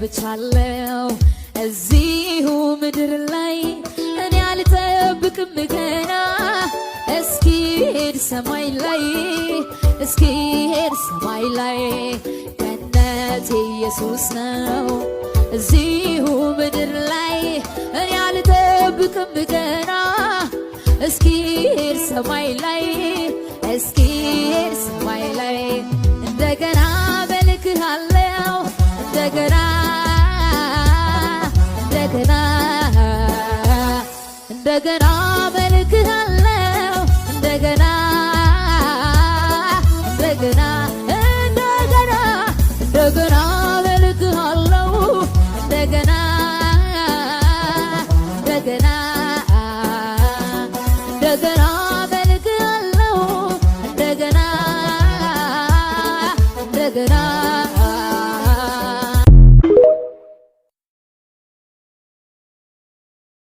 ገብቻለሁ እዚሁ ምድር ላይ እኔ አልጠብቅም ገና እስኪ ሄድ ሰማይ ላይ እስኪ ሄድ ሰማይ ላይ ገነቴ ኢየሱስ ነው እዚሁ ምድር ላይ እኔ አልጠብቅም ገና እስኪ ሄድ ሰማይ ላይ እስኪ ሄድ ሰማይ ላይ እንደገና መልክሃለሁ እንደገና እንደገና እንደገና መልክሃለሁ እንደገና